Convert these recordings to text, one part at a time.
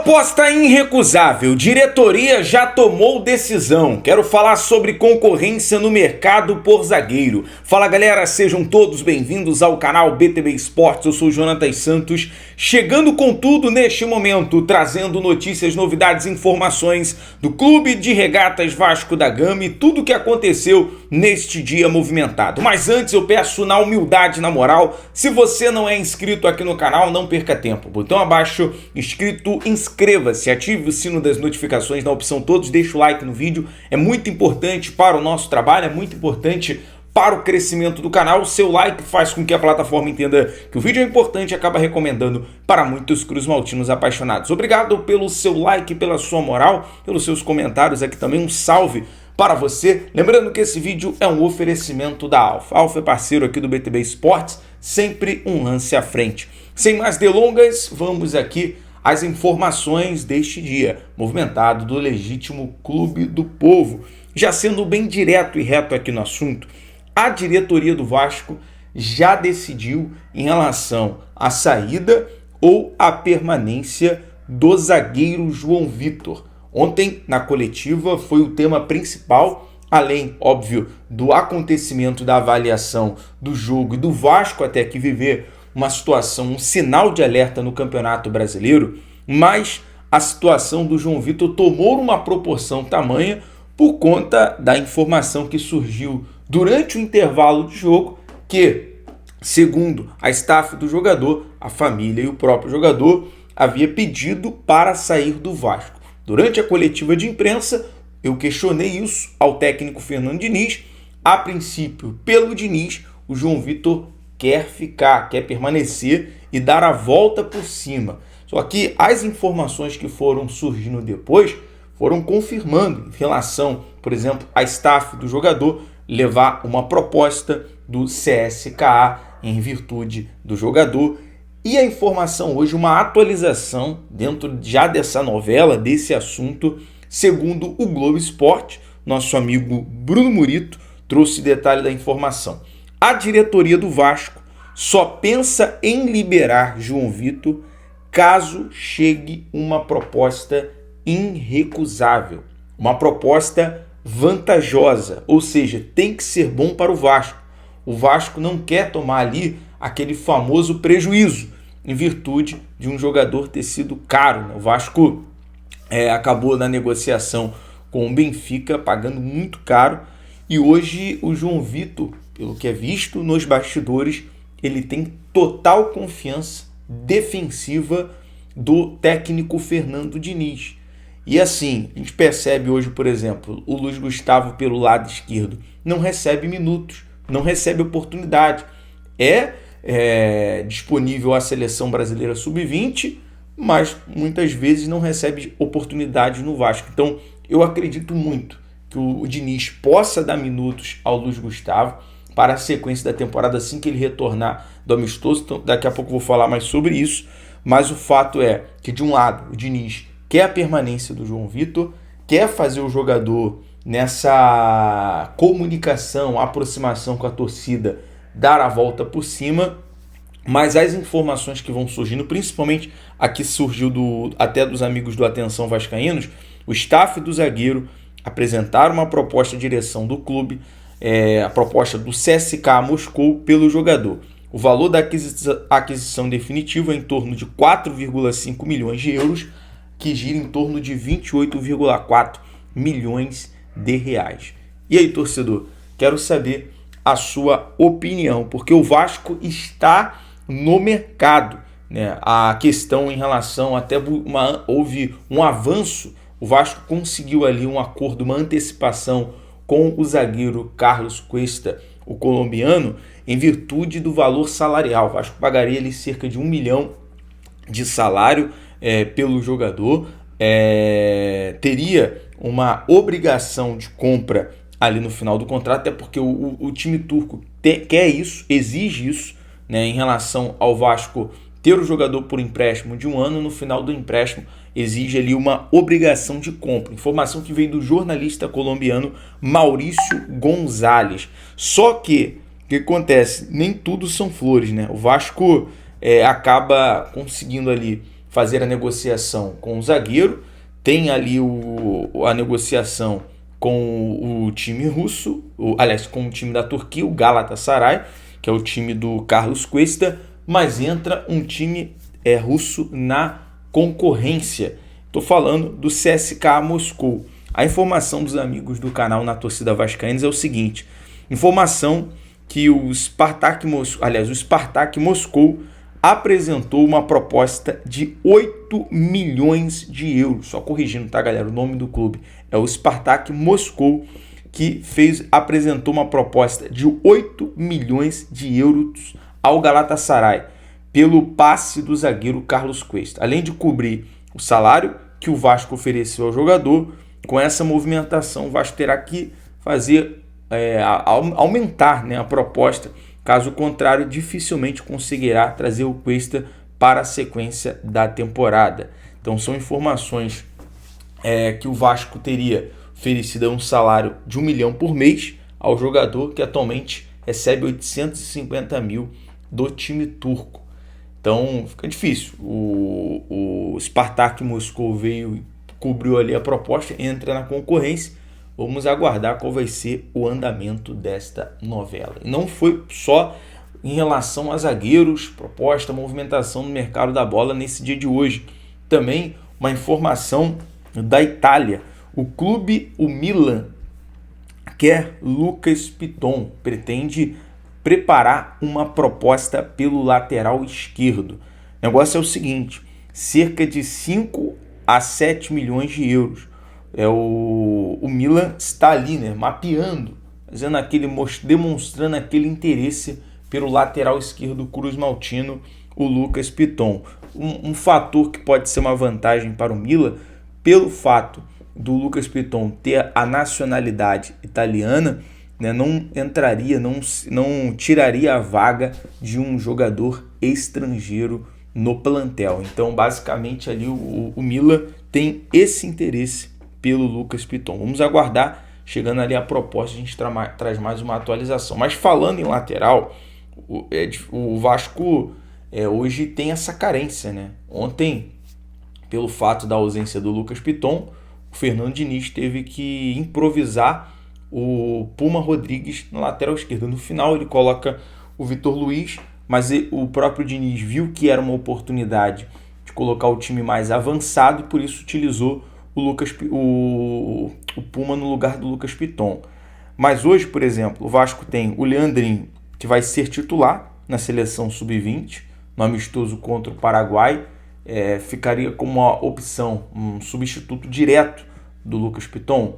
Proposta irrecusável. Diretoria já tomou decisão. Quero falar sobre concorrência no mercado por zagueiro. Fala galera, sejam todos bem-vindos ao canal BTB Esportes. Eu sou o Jonatas Santos, chegando com tudo neste momento, trazendo notícias, novidades, informações do Clube de Regatas Vasco da Gama e tudo o que aconteceu neste dia movimentado. Mas antes eu peço na humildade, na moral, se você não é inscrito aqui no canal, não perca tempo. Botão abaixo, inscrito, inscreva-se, ative o sino das notificações na opção todos, deixa o like no vídeo, é muito importante para o nosso trabalho, é muito importante para o crescimento do canal. O seu like faz com que a plataforma entenda que o vídeo é importante e acaba recomendando para muitos cruzmaltinos apaixonados. Obrigado pelo seu like, pela sua moral, pelos seus comentários aqui também, um salve para você. Lembrando que esse vídeo é um oferecimento da Alfa. A Alfa é parceiro aqui do BTB Esportes, sempre um lance à frente. Sem mais delongas, vamos aqui às informações deste dia movimentado do legítimo Clube do Povo. Já sendo bem direto e reto aqui no assunto, a diretoria do Vasco já decidiu em relação à saída ou à permanência do zagueiro João Vitor. Ontem, na coletiva, foi o tema principal, além, óbvio, do acontecimento da avaliação do jogo e do Vasco até que viver uma situação, um sinal de alerta no Campeonato Brasileiro, mas a situação do João Vitor tomou uma proporção tamanha por conta da informação que surgiu durante o intervalo de jogo que, segundo a staff do jogador, a família e o próprio jogador, havia pedido para sair do Vasco. Durante a coletiva de imprensa, eu questionei isso ao técnico Fernando Diniz. A princípio, pelo Diniz, o João Vitor quer ficar, quer permanecer e dar a volta por cima. Só que as informações que foram surgindo depois foram confirmando em relação, por exemplo, a staff do jogador levar uma proposta do CSKA em virtude do jogador. E a informação hoje, uma atualização dentro já dessa novela, desse assunto, segundo o Globo Esporte, nosso amigo Bruno Murito trouxe detalhe da informação. A diretoria do Vasco só pensa em liberar João Vitor caso chegue uma proposta irrecusável, uma proposta vantajosa, ou seja, tem que ser bom para o Vasco. O Vasco não quer tomar ali aquele famoso prejuízo em virtude de um jogador ter sido caro, né? O Vasco acabou na negociação com o Benfica pagando muito caro e hoje o João Vitor, pelo que é visto nos bastidores, ele tem total confiança defensiva do técnico Fernando Diniz. E assim, a gente percebe hoje, por exemplo, o Luiz Gustavo pelo lado esquerdo não recebe minutos, não recebe oportunidade. É disponível à seleção brasileira sub-20, mas muitas vezes não recebe oportunidade no Vasco. Então, eu acredito muito que o Diniz possa dar minutos ao Luiz Gustavo para a sequência da temporada assim que ele retornar do amistoso. Então, daqui a pouco eu vou falar mais sobre isso, mas o fato é que, de um lado, o Diniz quer a permanência do João Vitor, quer fazer o jogador nessa comunicação, aproximação com a torcida, dar a volta por cima, mas as informações que vão surgindo, principalmente aqui surgiu até dos amigos do Atenção Vascaínos, o staff do zagueiro apresentaram uma proposta à direção do clube, a proposta do CSKA Moscou pelo jogador. O valor da aquisição definitiva é em torno de 4,5 milhões de euros, que gira em torno de 28,4 milhões de reais. E aí, torcedor, quero saber a sua opinião, porque o Vasco está no mercado, né? A questão em relação, houve um avanço, o Vasco conseguiu ali um acordo, uma antecipação com o zagueiro Carlos Cuesta, o colombiano, em virtude do valor salarial. O Vasco pagaria ali cerca de 1 milhão de salário pelo jogador, teria uma obrigação de compra ali no final do contrato, até porque o time turco quer isso, exige isso, né, em relação ao Vasco ter o jogador por empréstimo de 1 ano, no final do empréstimo exige ali uma obrigação de compra. Informação que veio do jornalista colombiano Maurício Gonzalez. Só que, o que acontece? Nem tudo são flores, né? O Vasco acaba conseguindo ali fazer a negociação com o zagueiro, tem ali a negociação com o time russo, aliás, com o time da Turquia, o Galatasaray, que é o time do Carlos Cuesta, mas entra um time russo na concorrência. Estou falando do CSKA Moscou. A informação dos amigos do canal Na Torcida Vascaínos é o seguinte: informação que o Spartak Moscou apresentou uma proposta de 8 milhões de euros. Só corrigindo, tá, galera? O nome do clube é o Spartak Moscou, que apresentou uma proposta de 8 milhões de euros ao Galatasaray pelo passe do zagueiro Carlos Cuesta. Além de cobrir o salário que o Vasco ofereceu ao jogador, com essa movimentação o Vasco terá que fazer aumentar, né, a proposta. Caso contrário, dificilmente conseguirá trazer o Cuesta para a sequência da temporada. Então são informações que o Vasco teria oferecido um salário de 1 milhão por mês ao jogador, que atualmente recebe 850 mil do time turco. Então fica difícil. O Spartak Moscou cobriu ali a proposta, entra na concorrência. Vamos aguardar qual vai ser o andamento desta novela. E não foi só em relação a zagueiros, proposta, movimentação no mercado da bola nesse dia de hoje. Também uma informação da Itália. O Milan quer Lucas Piton, pretende preparar uma proposta pelo lateral esquerdo. O negócio é o seguinte: cerca de 5 a 7 milhões de euros. O Milan está ali, né, mapeando, demonstrando aquele interesse pelo lateral esquerdo cruz-maltino, o Lucas Piton. Um fator que pode ser uma vantagem para o Milan, pelo fato do Lucas Piton ter a nacionalidade italiana, né, não tiraria a vaga de um jogador estrangeiro no plantel. Então, basicamente, ali o Milan tem esse interesse pelo Lucas Piton. Vamos aguardar, chegando ali a proposta, a gente traz mais uma atualização. Mas falando em lateral, o Vasco hoje tem essa carência, né? Ontem, pelo fato da ausência do Lucas Piton, o Fernando Diniz teve que improvisar o Puma Rodrigues na lateral esquerda. No final ele coloca o Vitor Luiz, mas o próprio Diniz viu que era uma oportunidade de colocar o time mais avançado e por isso utilizou o Puma no lugar do Lucas Piton. Mas hoje, por exemplo, o Vasco tem o Leandrinho, que vai ser titular na seleção sub-20, no amistoso contra o Paraguai. Ficaria como uma opção, um substituto direto do Lucas Piton.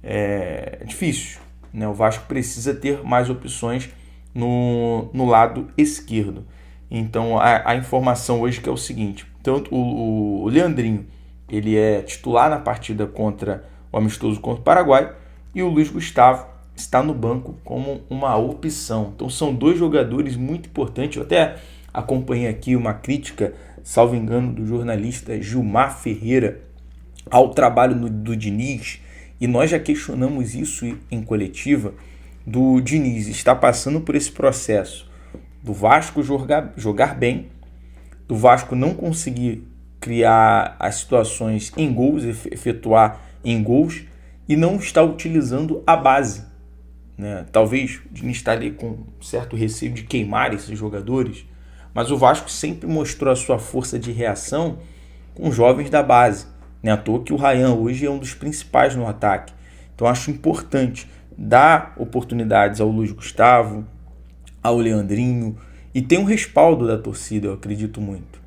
É difícil, né? O Vasco precisa ter mais opções no lado esquerdo. Então a informação hoje que é o seguinte: tanto o Leandrinho, ele é titular na partida contra o amistoso contra o Paraguai, e o Luiz Gustavo está no banco como uma opção. Então são dois jogadores muito importantes. Eu até acompanhei aqui uma crítica, salvo engano, do jornalista Gilmar Ferreira ao trabalho do Diniz, e nós já questionamos isso em coletiva, do Diniz está passando por esse processo do Vasco jogar bem, do Vasco não conseguir criar as situações em gols, efetuar em gols, e não está utilizando a base, né? Talvez o Diniz está ali com certo receio de queimar esses jogadores, mas o Vasco sempre mostrou a sua força de reação com jovens da base. Não é à toa que o Ryan hoje é um dos principais no ataque. Então acho importante dar oportunidades ao Luiz Gustavo, ao Leandrinho, e tem um respaldo da torcida, eu acredito muito.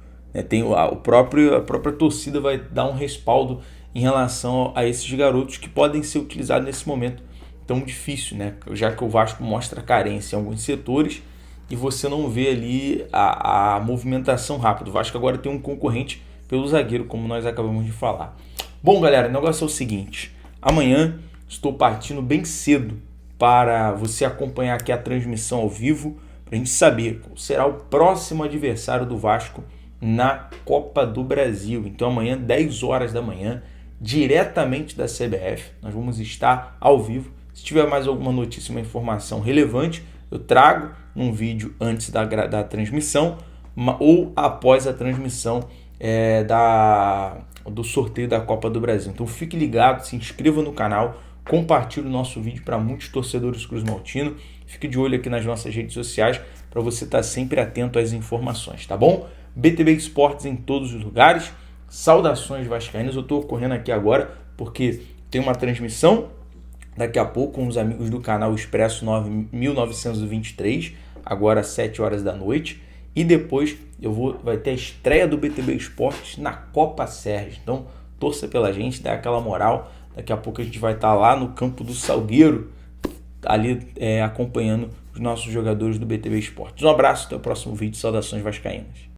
Tem a própria torcida vai dar um respaldo em relação a esses garotos que podem ser utilizados nesse momento tão difícil, né? Já que o Vasco mostra carência em alguns setores e você não vê ali a movimentação rápida. O Vasco agora tem um concorrente pelo zagueiro, como nós acabamos de falar. Bom, galera, o negócio é o seguinte: amanhã estou partindo bem cedo para você acompanhar aqui a transmissão ao vivo, para a gente saber qual será o próximo adversário do Vasco na Copa do Brasil. Então amanhã, 10 horas da manhã, diretamente da CBF, nós vamos estar ao vivo. Se tiver mais alguma notícia, uma informação relevante, eu trago num vídeo antes da transmissão ou após a transmissão do sorteio da Copa do Brasil. Então fique ligado, se inscreva no canal, compartilhe o nosso vídeo para muitos torcedores cruzmaltino. Fique de olho aqui nas nossas redes sociais para você estar sempre atento às informações, tá bom? BTB Esportes em todos os lugares. Saudações vascaínas. Eu estou correndo aqui agora porque tem uma transmissão daqui a pouco com os amigos do canal Expresso 1923, agora às 7 horas da noite. E depois vai ter a estreia do BTB Esportes na Copa Sérgio. Então torça pela gente, dá aquela moral. Daqui a pouco a gente vai estar lá no campo do Salgueiro, ali acompanhando os nossos jogadores do BTB Esportes. Um abraço, até o próximo vídeo. Saudações vascaínas.